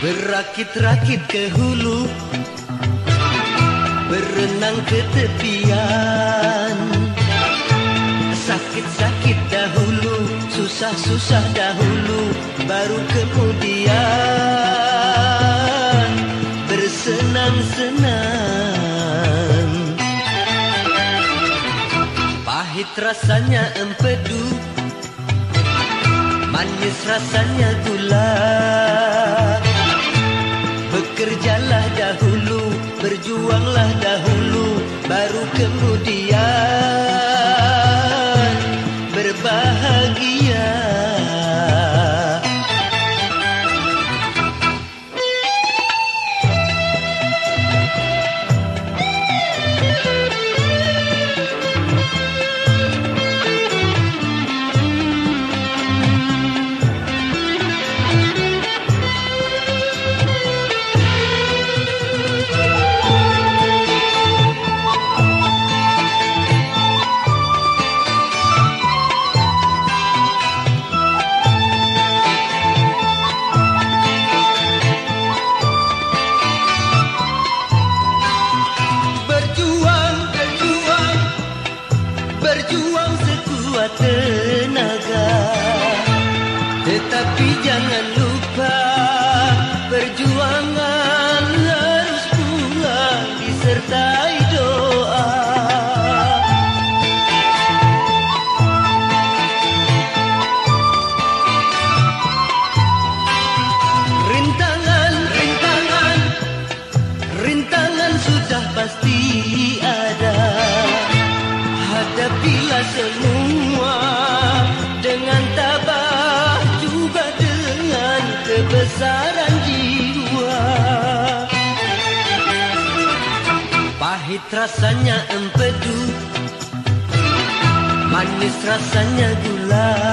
Berakit-rakit ke hulu, berenang ke tepian. Sakit-sakit dahulu, susah-susah dahulu, baru kemudian bersenang-senang. Pahit rasanya empedu, manis rasanya gula. Bekerjalah dahulu, berjuanglah dahulu, baru kemudian berbahagia. Berjuang sekuat tenaga, tetapi jangan lupa perjuangan harus pula disertai doa. Rintangan sudah pasti ada. Hadapilah semua dengan tabah, juga dengan kebesaran jiwa. Pahit rasanya empedu, manis rasanya gula.